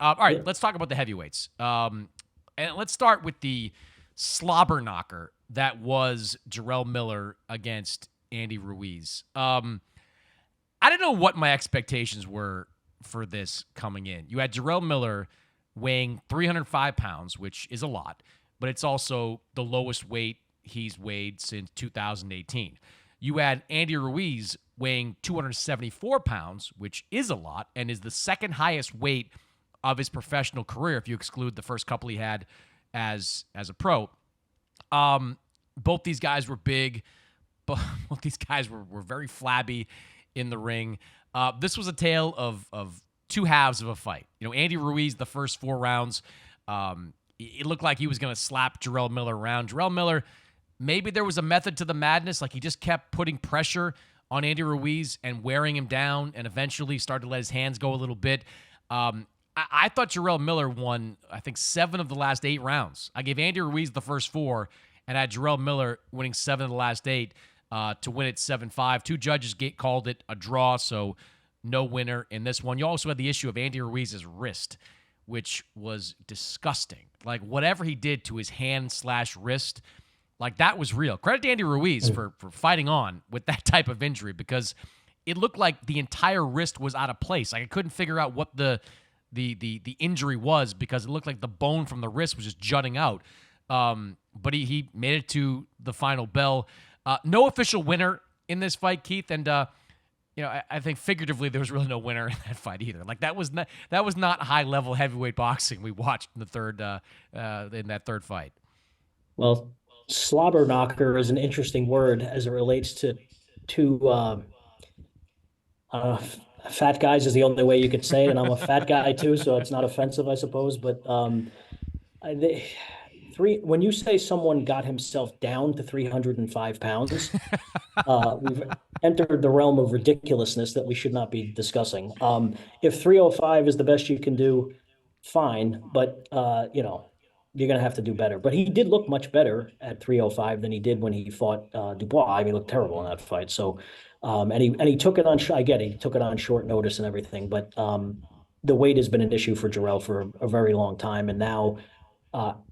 All right, Yeah. let's talk about the heavyweights. And let's start with the slobber knocker that was Jarrell Miller against Andy Ruiz. I don't know what my expectations were for this coming in. You had Jarrell Miller weighing 305 pounds, which is a lot, but it's also the lowest weight he's weighed since 2018. You had Andy Ruiz weighing 274 pounds, which is a lot, and is the second highest weight of his professional career if you exclude the first couple he had as a pro. Both these guys were big. Both these guys were very flabby in the ring. This was a tale of two halves of a fight. Andy Ruiz, the first 4 rounds, it looked like he was going to slap Jarrell Miller around. Jarrell Miller, maybe there was a method to the madness. Like, he just kept putting pressure on Andy Ruiz and wearing him down, and eventually started to let his hands go a little bit. I thought Jarrell Miller won, I think, 7 of the last 8 rounds. I gave Andy Ruiz the first 4, and I had Jarrell Miller winning 7 of the last 8 to win it 7-5. 2 judges called it a draw, so no winner in this one. You also had the issue of Andy Ruiz's wrist, which was disgusting. Like, whatever he did to his hand/wrist, like, that was real. Credit to Andy Ruiz for fighting on with that type of injury, because it looked like the entire wrist was out of place. Like, I couldn't figure out what the injury was, because it looked like the bone from the wrist was just jutting out. But he made it to the final bell. No official winner in this fight, Keith, and I think figuratively there was really no winner in that fight either. Like, that was not high level heavyweight boxing we watched in that third fight. Well, slobber knocker is an interesting word as it relates to two fat guys is the only way you could say it, and I'm a fat guy too, so it's not offensive, I suppose. But when you say someone got himself down to 305 pounds, we've entered the realm of ridiculousness that we should not be discussing. If 305 is the best you can do, fine, but you're going to have to do better. But he did look much better at 305 than he did when he fought Dubois. I mean, he looked terrible in that fight. So, and he took it on. I get it. He took it on short notice and everything. But the weight has been an issue for Jarrell for a very long time, and now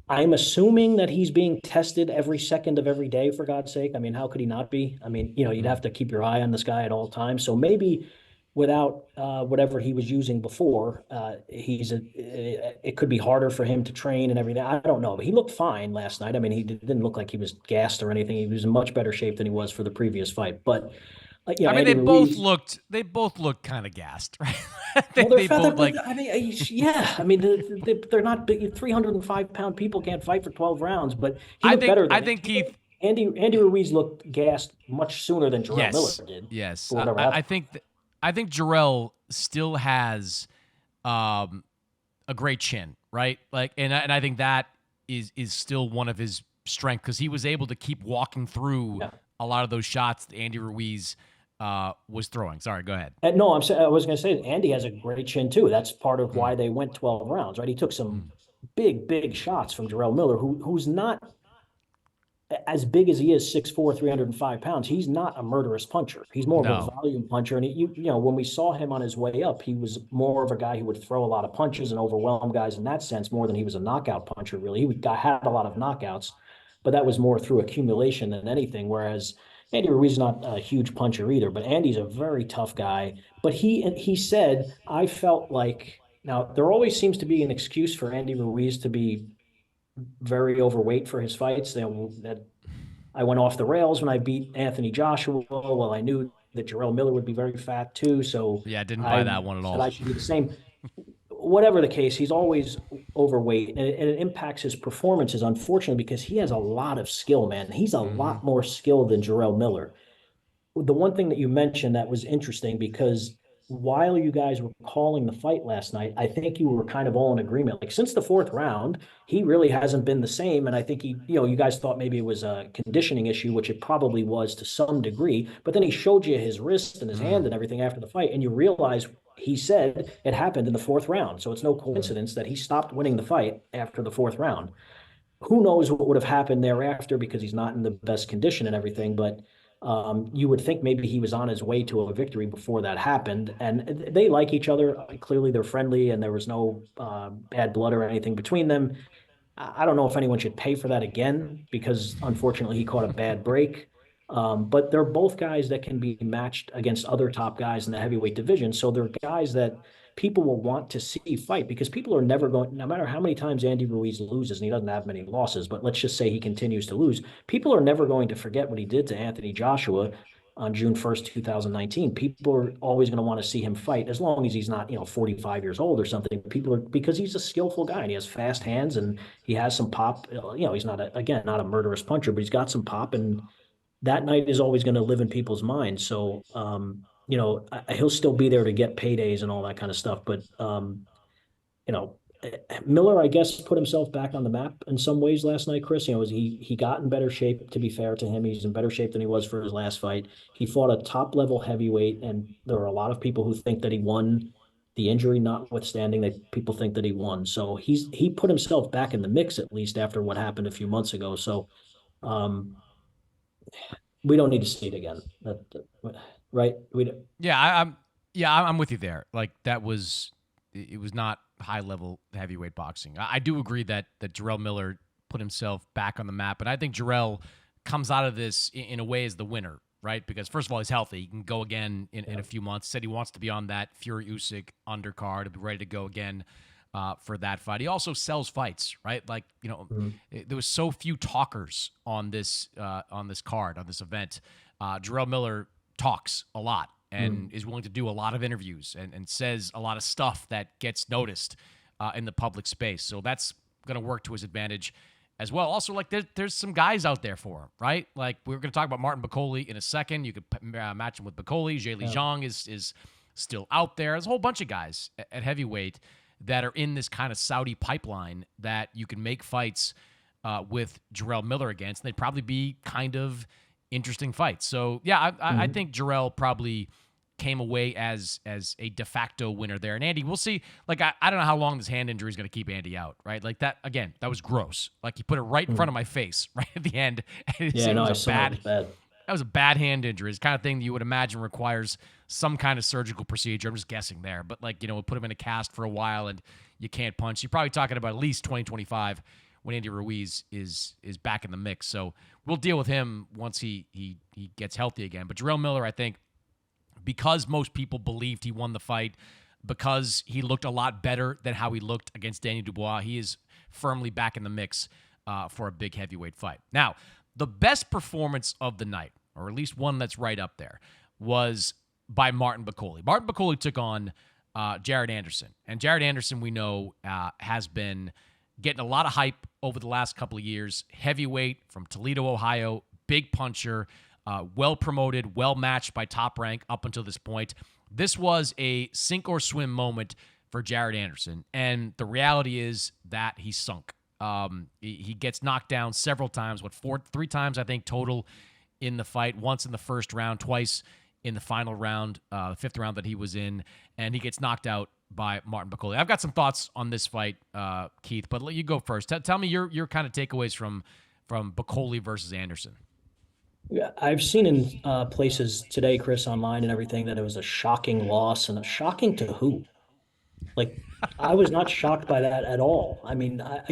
I'm assuming that he's being tested every second of every day. For God's sake, I mean, how could he not be? I mean, you'd have to keep your eye on this guy at all times. So maybe without whatever he was using before, it could be harder for him to train and everything. I don't know, but he looked fine last night. I mean, he didn't look like he was gassed or anything. He was in much better shape than he was for the previous fight. But I mean, Andy Ruiz, they both looked kind of gassed, right? they both like. I mean, yeah. I mean, they're not big. 305-pound people can't fight for 12 rounds, but he looked better. I think Keith. Andy Ruiz looked gassed much sooner than Jarrell Miller did. Yes, I think Jarrell still has a great chin, right? Like, and I think that is still one of his strengths, because he was able to keep walking through a lot of those shots that Andy Ruiz was throwing. Sorry, go ahead. No, I was going to say Andy has a great chin too. That's part of why they went 12 rounds, right? He took some big shots from Jarrell Miller, who's not as big as he is, 6'4", 305 pounds. He's not a murderous puncher. He's more of a volume puncher. And when we saw him on his way up, he was more of a guy who would throw a lot of punches and overwhelm guys in that sense, more than he was a knockout puncher, really. He had a lot of knockouts, but that was more through accumulation than anything. Whereas Andy Ruiz is not a huge puncher either, but Andy's a very tough guy. But he said, I felt like, now there always seems to be an excuse for Andy Ruiz to be very overweight for his fights. That I went off the rails when I beat Anthony Joshua. Well, I knew that Jarrell Miller would be very fat too. So yeah, I didn't buy that one at all. I should do the same. Whatever the case, he's always overweight, and it impacts his performances, unfortunately, because he has a lot of skill, man. He's a lot more skilled than Jarrell Miller. The one thing that you mentioned that was interesting, because while you guys were calling the fight last night, I think you were kind of all in agreement. Like, since the 4th round, he really hasn't been the same. And I think you guys thought maybe it was a conditioning issue, which it probably was to some degree. But then he showed you his wrist and his hand and everything after the fight, and you realize he said it happened in the 4th round. So it's no coincidence that he stopped winning the fight after the 4th round. Who knows what would have happened thereafter, because he's not in the best condition and everything. But You would think maybe he was on his way to a victory before that happened, and they like each other. Clearly, they're friendly, and there was no bad blood or anything between them. I don't know if anyone should pay for that again because unfortunately he caught a bad break. But they're both guys that can be matched against other top guys in the heavyweight division. So they're guys that people will want to see fight because people are never going, no matter how many times Andy Ruiz loses, and he doesn't have many losses, but let's just say he continues to lose, people are never going to forget what he did to Anthony Joshua on June 1st, 2019. People are always going to want to see him fight as long as he's not, 45 years old or something. People are, because he's a skillful guy and he has fast hands and he has some pop. He's not, again, not a murderous puncher, but he's got some pop. And that night is always going to live in people's minds. So, he'll still be there to get paydays and all that kind of stuff. But, you know, Miller, I guess, put himself back on the map in some ways last night, Chris. He got in better shape, to be fair to him. He's in better shape than he was for his last fight. He fought a top level heavyweight, and there are a lot of people who think that he won, the injury notwithstanding, that people think that he won. So he put himself back in the mix, at least after what happened a few months ago. So um, we don't need to see it again. Right? I'm with you there. Like it was not high level heavyweight boxing. I do agree that Jarrell Miller put himself back on the map, and I think Jarrell comes out of this in a way as the winner, right? Because first of all, he's healthy; he can go again in a few months. Said he wants to be on that Fury Usyk undercard to be ready to go again for that fight. He also sells fights, right? Like there was so few talkers on this card, on this event. Jarrell Miller talks a lot and is willing to do a lot of interviews and says a lot of stuff that gets noticed in the public space. So that's going to work to his advantage as well. Also, like there's some guys out there for him, right? Like we're going to talk about Martin Bakole in a second. You could match him with Bakole. Zheli Zhang is still out there. There's a whole bunch of guys at heavyweight that are in this kind of Saudi pipeline that you can make fights with Jarrell Miller against. And they'd probably be kind of interesting fights. So yeah, I think Jarrell probably came away as a de facto winner there. And Andy, we'll see. Like I don't know how long this hand injury is going to keep Andy out, right? Like that again, that was gross. Like he put it right in front of my face, right at the end. And Yeah, no, it I was a saw it was bad. that was a bad hand injury. It's the kind of thing that you would imagine requires some kind of surgical procedure. I'm just guessing there, but like put him in a cast for a while and you can't punch. You're probably talking about at least 2025 when Andy Ruiz is back in the mix. So we'll deal with him once he gets healthy again. But Jarrell Miller, I think, because most people believed he won the fight, because he looked a lot better than how he looked against Daniel Dubois, he is firmly back in the mix for a big heavyweight fight. Now, the best performance of the night, or at least one that's right up there, was by Martin Bakole. Martin Bakole took on Jared Anderson. And Jared Anderson, we know, has been getting a lot of hype over the last couple of years. Heavyweight from Toledo, Ohio, big puncher, well promoted, well matched by Top Rank up until this point. This was a sink or swim moment for Jared Anderson. And the reality is that he sunk. He gets knocked down several times, three times, I think, total in the fight. Once in the first round, twice in the final round, the fifth round that he was in, and he gets knocked out by Martin Bakole. I've got some thoughts on this fight, Keith, but let you go first. Tell me your kind of takeaways from Bakole versus Anderson. Yeah, I've seen in places today, Chris, online and everything, that it was a shocking loss, and a shocking to who? Like, I was not shocked by that at all. I mean, I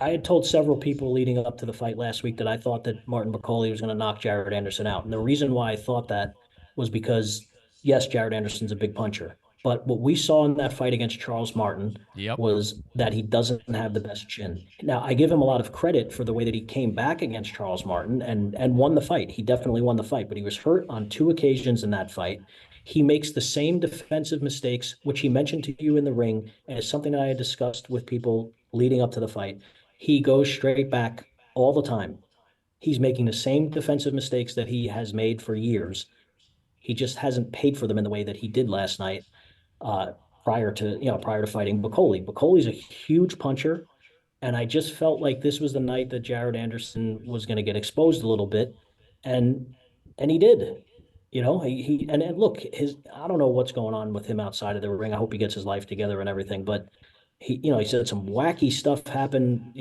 had told several people leading up to the fight last week that I thought that Martin Bakole was going to knock Jared Anderson out. And the reason why I thought that was because, yes, Jared Anderson's a big puncher. But what we saw in that fight against Charles Martin Yep. was that he doesn't have the best chin. Now, I give him a lot of credit for the way that he came back against Charles Martin and won the fight. He definitely won the fight, but he was hurt on two occasions in that fight. He makes the same defensive mistakes, which he mentioned to you in the ring, and it's something that I had discussed with people leading up to the fight. He goes straight back all the time. He's making the same defensive mistakes that he has made for years. He just hasn't paid for them in the way that he did last night, uh, prior to fighting Bakole. Bakole's a huge puncher, and I just felt like this was the night that Jared Anderson was going to get exposed a little bit, and he did. And look, I don't know what's going on with him outside of the ring. I hope he gets his life together and everything, but he said some wacky stuff happened,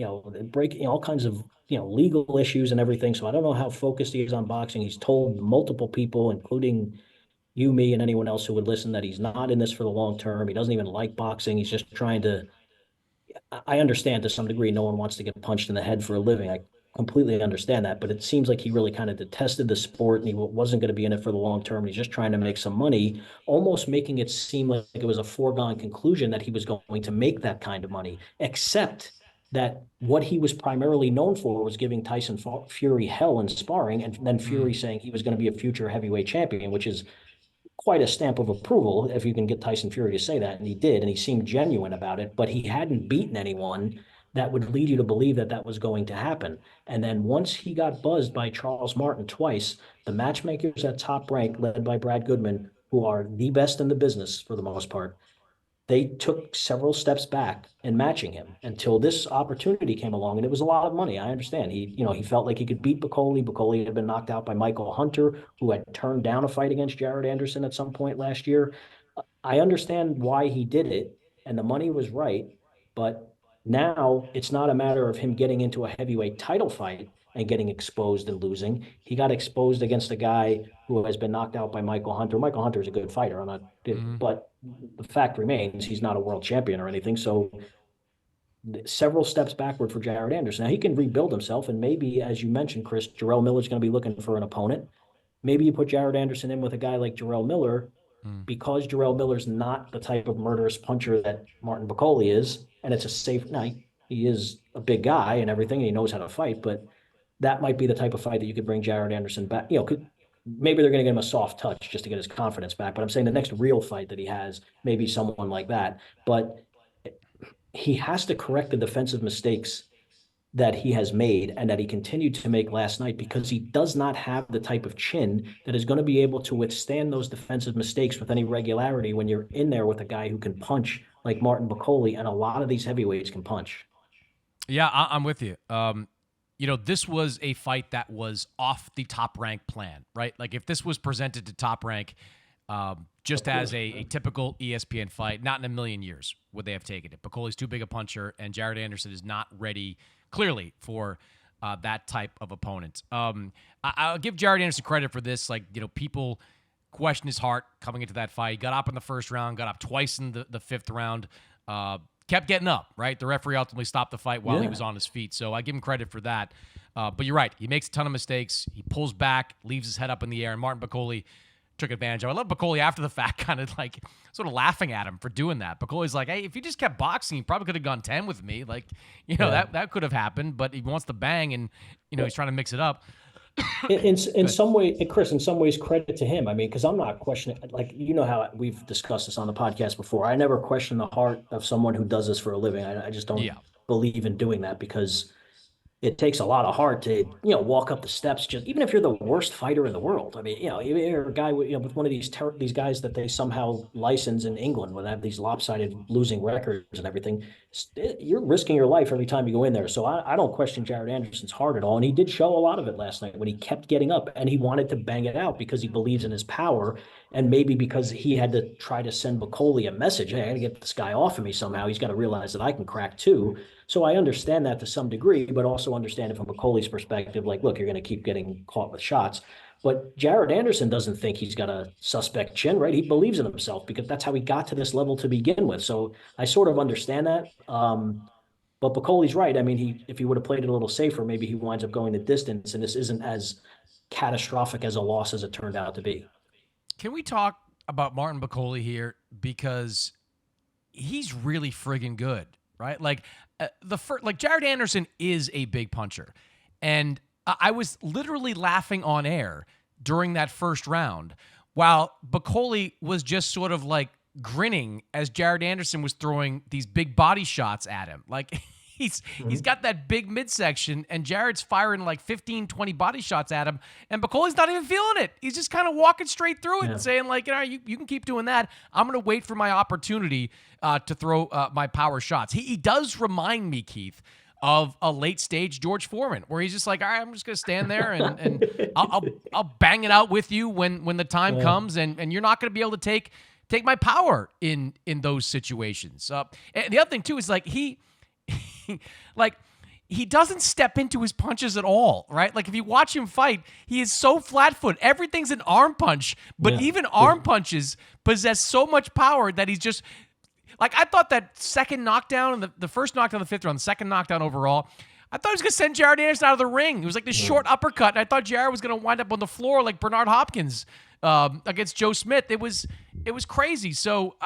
breaking all kinds of, legal issues and everything. So I don't know how focused he is on boxing. He's told multiple people, including you, me, and anyone else who would listen, that he's not in this for the long term. He doesn't even like boxing. He's just trying to. I understand to some degree no one wants to get punched in the head for a living. I completely understand that, but it seems like he really kind of detested the sport and he wasn't going to be in it for the long term. He's just trying to make some money, almost making it seem like it was a foregone conclusion that he was going to make that kind of money, except that what he was primarily known for was giving Tyson Fury hell in sparring, and then Fury Mm, saying he was going to be a future heavyweight champion, which is quite a stamp of approval if you can get Tyson Fury to say that. And he did, and he seemed genuine about it, but he hadn't beaten anyone that would lead you to believe that that was going to happen. And then once he got buzzed by Charles Martin twice, the matchmakers at Top Rank, led by Brad Goodman, who are the best in the business for the most part, they took several steps back in matching him until this opportunity came along, and it was a lot of money. I understand. He felt like he could beat Bakole. Bakole had been knocked out by Michael Hunter, who had turned down a fight against Jared Anderson at some point last year. I understand why he did it, and the money was right, but now it's not a matter of him getting into a heavyweight title fight and getting exposed and losing. He got exposed against a guy who has been knocked out by Michael Hunter. Michael Hunter is a good fighter. I'm not, mm. but the fact remains he's not a world champion or anything. So several steps backward for Jared Anderson. Now he can rebuild himself, and maybe, as you mentioned, Chris, Jarrell Miller's going to be looking for an opponent. Maybe you put Jared Anderson in with a guy like Jarrell Miller, Mm. because Jarrell Miller's not the type of murderous puncher that Martin Bakole is, and it's a safe night. He is a big guy and everything, and he knows how to fight, but that might be the type of fight that you could bring Jared Anderson back. Maybe they're going to give him a soft touch just to get his confidence back. But I'm saying the next real fight that he has, maybe someone like that. But he has to correct the defensive mistakes that he has made and that he continued to make last night, because he does not have the type of chin that is going to be able to withstand those defensive mistakes with any regularity when you're in there with a guy who can punch like Martin Bakole, and a lot of these heavyweights can punch. Yeah, I'm with you. This was a fight that was off the Top Rank plan, right? Like if this was presented to Top Rank just as a typical ESPN fight, not in a million years would they have taken it. Bacole's too big a puncher, and Jared Anderson is not ready, clearly, for that type of opponent. I'll give Jared Anderson credit for this. People question his heart coming into that fight. He got up in the first round, got up twice in the fifth round, kept getting up, right? The referee ultimately stopped the fight while he was on his feet. So I give him credit for that. But you're right. He makes a ton of mistakes. He pulls back, leaves his head up in the air, and Martin Bakole took advantage of. I love Bakole after the fact, kind of like sort of laughing at him for doing that. Bacole's like, hey, if you just kept boxing, you probably could have gone 10 with me. That could have happened, but he wants to bang, and, he's trying to mix it up. In some way, Chris, in some ways, credit to him. I mean, because I'm not questioning, like, how we've discussed this on the podcast before. I never question the heart of someone who does this for a living. I just don't Yeah. believe in doing that, because it takes a lot of heart to, walk up the steps, just even if you're the worst fighter in the world. I mean, you're a guy with, with one of these guys that they somehow license in England, where they have these lopsided losing records and everything. You're risking your life every time you go in there. So I don't question Jared Anderson's heart at all. And he did show a lot of it last night when he kept getting up, and he wanted to bang it out because he believes in his power. And maybe because he had to try to send Bakole a message, hey, I got to get this guy off of me somehow. He's got to realize that I can crack too. So I understand that to some degree, but also understand it from Bacole's perspective. Like, look, you're going to keep getting caught with shots. But Jared Anderson doesn't think he's got a suspect chin, right? He believes in himself because that's how he got to this level to begin with. So I sort of understand that. But Bacole's right. I mean, if he would have played it a little safer, maybe he winds up going the distance, and this isn't as catastrophic as a loss as it turned out to be. Can we talk about Martin Bakole here? Because he's really friggin' good, right? Jared Anderson is a big puncher. And I was literally laughing on air during that first round while Bakole was just sort of like grinning as Jared Anderson was throwing these big body shots at him. Like he's got that big midsection, and Jared's firing like 15, 20 body shots at him, and Bacole's not even feeling it. He's just kind of walking straight through it and saying, like, you can keep doing that. I'm going to wait for my opportunity to throw my power shots. He does remind me, Keith, of a late stage George Foreman, where he's just like, all right, I'm just going to stand there and I'll bang it out with you when the time comes, and you're not going to be able to take take my power in those situations. And the other thing too is like like he doesn't step into his punches at all, right? Like if you watch him fight, he is so flat-footed. Everything's an arm punch, but even arm punches possess so much power that he's just like, I thought that second knockdown, the first knockdown of the 5th round, the second knockdown overall, I thought he was going to send Jared Anderson out of the ring. It was like this short uppercut, and I thought Jared was going to wind up on the floor like Bernard Hopkins against Joe Smith. It was crazy. So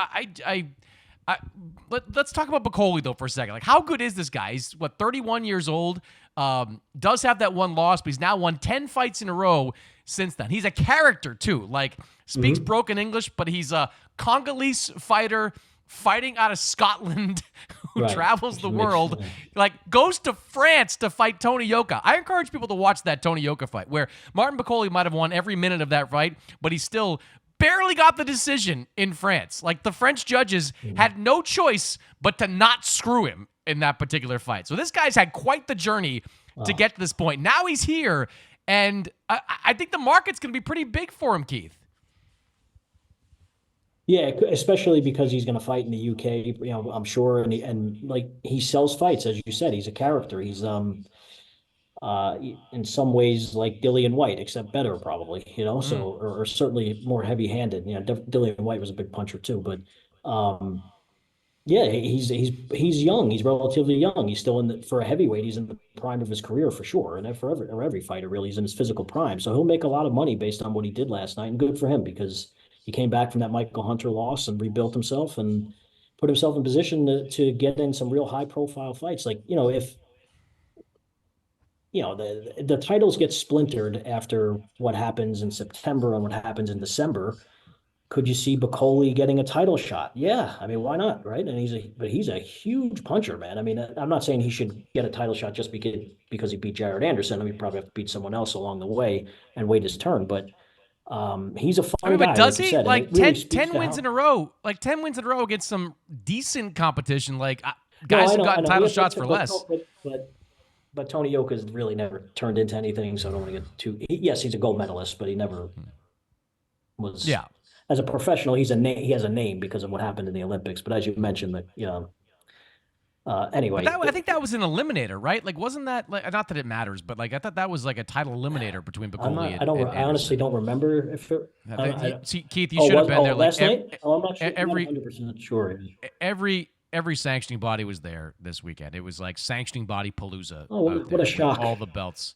let's talk about Bakole though for a second. Like, how good is this guy? He's 31 years old. Does have that one loss, but he's now won 10 fights in a row since then. He's a character too. Like, speaks broken English, but he's a Congolese fighter fighting out of Scotland who travels the world, like goes to France to fight Tony Yoka. I encourage people to watch that Tony Yoka fight where Martin Bakole might have won every minute of that fight, but he still barely got the decision in France. Like, the French judges had no choice but to not screw him in that particular fight. So this guy's had quite the journey to get to this point. Now he's here, and I think the market's going to be pretty big for him, Keith. Yeah, especially because he's going to fight in the UK, I'm sure, and like he sells fights, as you said. He's a character. He's in some ways like Dillian White, except better, probably. So or certainly more heavy-handed. Dillian White was a big puncher too, but yeah, he's young. He's relatively young. He's still for a heavyweight. He's in the prime of his career for sure, and for every fighter really, he's in his physical prime. So he'll make a lot of money based on what he did last night, and good for him because he came back from that Michael Hunter loss and rebuilt himself and put himself in position to get in some real high-profile fights. Like, if the titles get splintered after what happens in September and what happens in December, could you see Bakole getting a title shot? Yeah, I mean, why not, right? And he's a huge puncher, man. I mean, I'm not saying he should get a title shot just because he beat Jared Anderson. I mean, he probably have to beat someone else along the way and wait his turn, but he's a fun guy. But does like he? Said, like 10 wins in a row, like 10 wins in a row against some decent competition, like guys who've gotten title shots for less. But Tony Yoka's really never turned into anything, so I don't want to get too. Yes, he's a gold medalist, but he never was. Yeah. As a professional, he has a name because of what happened in the Olympics. But as you mentioned, anyway, I think that was an eliminator, right? Like, wasn't that like, not that it matters, but like I thought that was like a title eliminator between Bakole and I honestly don't remember if it. See, Keith, you should have been there. Last night? I'm not sure. Every 100% sure. Every sanctioning body was there this weekend. It was like sanctioning body palooza. Oh, what a shock! All the belts.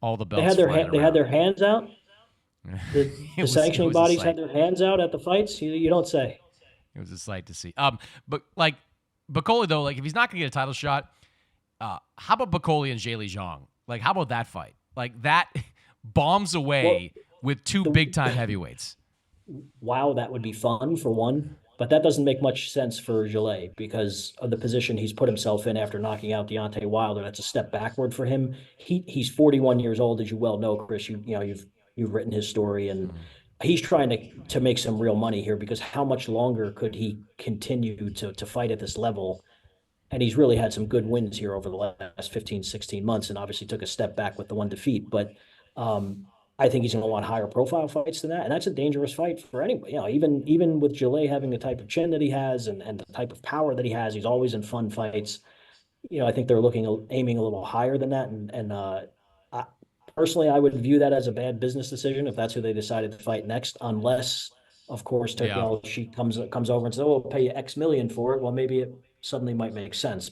They had their hands out. The sanctioning bodies had their hands out at the fights. You don't say. It was a sight to see. But like Bakole though, like if he's not going to get a title shot, how about Bakole and Zhilei Zhang? Like, how about that fight? Like, that bombs away with two big time heavyweights. Wow, that would be fun for one. But that doesn't make much sense for Jarrell because of the position he's put himself in after knocking out Deontay Wilder. That's a step backward for him. He's 41 years old, as you well know, Chris. You've written his story, and he's trying to make some real money here because how much longer could he continue to fight at this level? And he's really had some good wins here over the last 15, 16 months, and obviously took a step back with the one defeat. But I think he's going to want higher profile fights than that. And that's a dangerous fight for anybody. Even with Jarrell having the type of chin that he has and the type of power that he has, he's always in fun fights. I think they're aiming a little higher than that. Personally, I would view that as a bad business decision if that's who they decided to fight next, unless, of course, she comes over and says, "Oh, we'll pay you X million for it." Well, maybe it suddenly might make sense.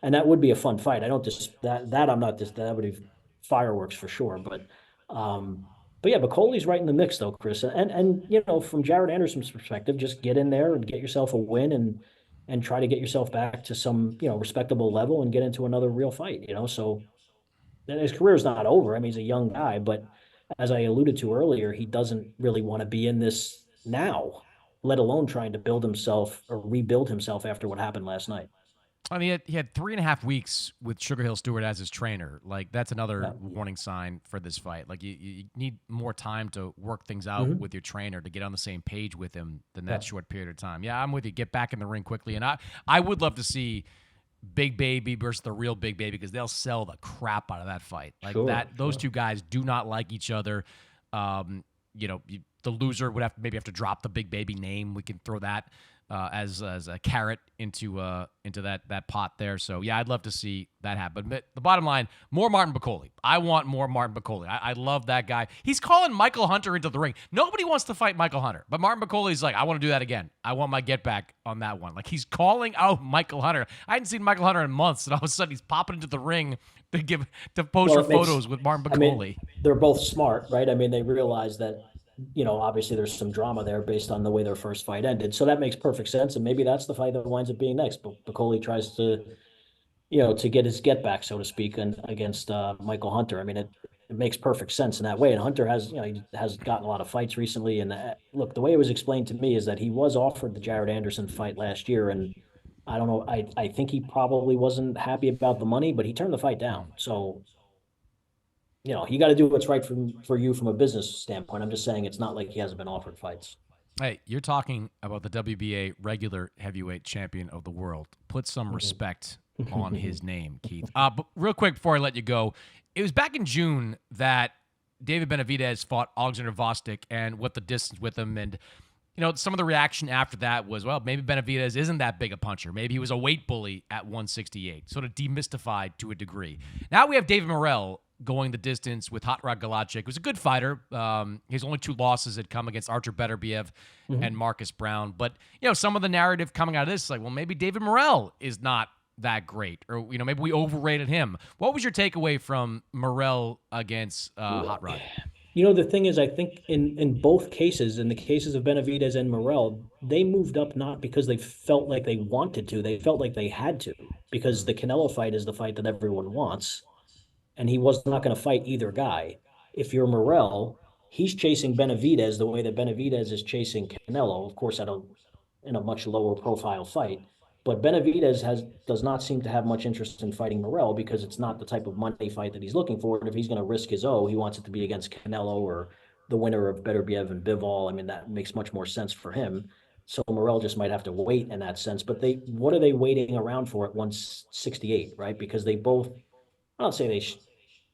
And that would be a fun fight. I don't just that I'm not just that would be fireworks for sure. But yeah, Bakole's right in the mix though, Chris. And from Jared Anderson's perspective, just get in there and get yourself a win and try to get yourself back to some respectable level and get into another real fight. So his career's not over. I mean, he's a young guy, but as I alluded to earlier, he doesn't really want to be in this now, let alone trying to build himself or rebuild himself after what happened last night. I mean, he had 3.5 weeks with Sugar Hill Stewart as his trainer. Like, that's another warning sign for this fight. Like, you need more time to work things out with your trainer to get on the same page with him than that short period of time. Yeah, I'm with you. Get back in the ring quickly. And I would love to see Big Baby versus the real Big Baby because they'll sell the crap out of that fight. Like, those two guys do not like each other. the loser would maybe have to drop the big baby name. We can throw that as a carrot into that pot there. So yeah, I'd love to see that happen. But the bottom line, more Martin Bakole. I want more Martin Bakole. I love that guy. He's calling Michael Hunter into the ring. Nobody wants to fight Michael Hunter, but Martin Bakole's like, I want to do that again. I want my get back on that one. Like, he's calling out Michael Hunter. I hadn't seen Michael Hunter in months, and all of a sudden he's popping into the ring to pose for photos with Martin Bakole. They're both smart, right? I mean, they realize that, obviously there's some drama there based on the way their first fight ended. So that makes perfect sense. And maybe that's the fight that winds up being next. But Bakole tries to, to get his get back, so to speak, and against Michael Hunter. I mean, it makes perfect sense in that way. And Hunter has, he has gotten a lot of fights recently. And look, the way it was explained to me is that he was offered the Jared Anderson fight last year. And I don't know, I think he probably wasn't happy about the money, but he turned the fight down. So, you got to do what's right for you from a business standpoint. I'm just saying it's not like he hasn't been offered fights. Hey, you're talking about the WBA regular heavyweight champion of the world. Put some respect on his name, Keith. But real quick before I let you go, it was back in June that David Benavidez fought Alexander Vostok and went the distance with him. And, some of the reaction after that was, well, maybe Benavidez isn't that big a puncher. Maybe he was a weight bully at 168, sort of demystified to a degree. Now we have David Morell going the distance with Hot Rod Galacic, who's a good fighter. His only two losses had come against Artur Beterbiev and Marcus Brown. But, some of the narrative coming out of this is like, well, maybe David Morell is not that great. Or, maybe we overrated him. What was your takeaway from Morell against Hot Rod? The thing is, I think in both cases, in the cases of Benavidez and Morell, they moved up not because they felt like they wanted to. They felt like they had to, because the Canelo fight is the fight that everyone wants. And he was not going to fight either guy. If you're Morell, he's chasing Benavidez the way that Benavidez is chasing Canelo, of course, in a much lower profile fight. But Benavidez does not seem to have much interest in fighting Morell because it's not the type of money fight that he's looking for. And if he's going to risk his he wants it to be against Canelo or the winner of Beterbiev and Bivol. I mean, that makes much more sense for him. So Morell just might have to wait in that sense. But what are they waiting around for at 168, right? Because they both, I don't say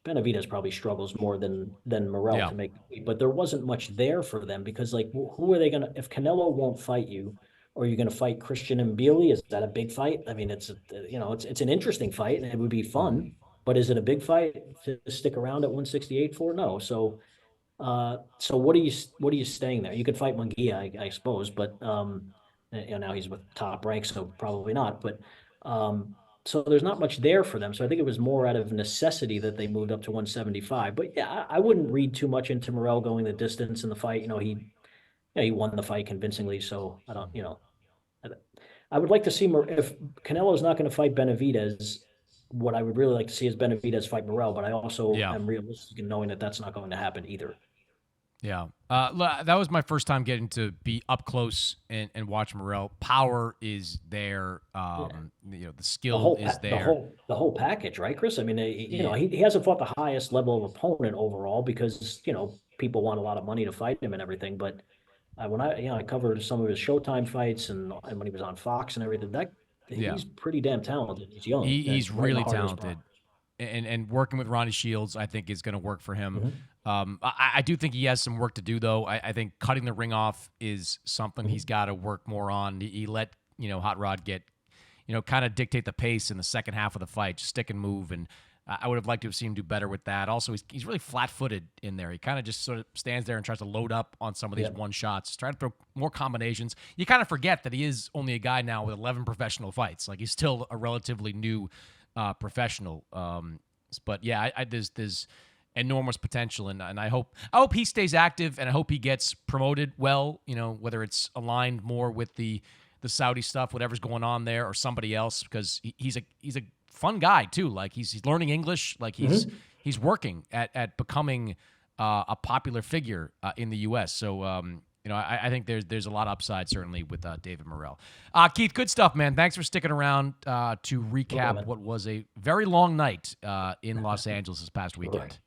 Benavidez probably struggles more than Morell to make, but there wasn't much there for them because, like, who are they going to, if Canelo won't fight you, or are you going to fight Christian Mbili? Is that a big fight? I mean, it's an interesting fight and it would be fun, but is it a big fight to stick around at 168 for? No. So what are you staying there? You could fight Munguia, I suppose, but now he's with Top Rank, so probably not. But so there's not much there for them. So I think it was more out of necessity that they moved up to 175. But yeah, I wouldn't read too much into Morell going the distance in the fight. He won the fight convincingly. So I don't, I would like to see if Canelo's not going to fight Benavidez. What I would really like to see is Benavidez fight Morell, but I also am realistic in knowing that that's not going to happen either. Yeah. That was my first time getting to be up close and watch Morell. Power is there. The skill is there. The whole package, right, Chris? I mean, he hasn't fought the highest level of opponent overall because, people want a lot of money to fight him and everything. But when I covered some of his Showtime fights and when he was on Fox and everything, he's pretty damn talented. He's young. He's really talented. And working with Ronnie Shields, I think, is going to work for him. I do think he has some work to do, though. I think cutting the ring off is something he's got to work more on. He let Hot Rod get kind of dictate the pace in the second half of the fight, just stick and move. And I would have liked to have seen him do better with that. Also, he's really flat-footed in there. He kind of just sort of stands there and tries to load up on some of these one shots, trying to throw more combinations. You kind of forget that he is only a guy now with 11 professional fights. Like, he's still a relatively new professional. But yeah, there's enormous potential, and I hope he stays active, and I hope he gets promoted well. Whether it's aligned more with the Saudi stuff, whatever's going on there, or somebody else, because he's a fun guy too. Like, he's learning English. Like, he's working at becoming a popular figure in the U.S. So I think there's a lot of upside certainly with David Morell. Keith, good stuff, man. Thanks for sticking around to recap what was a very long night in Los Angeles this past weekend.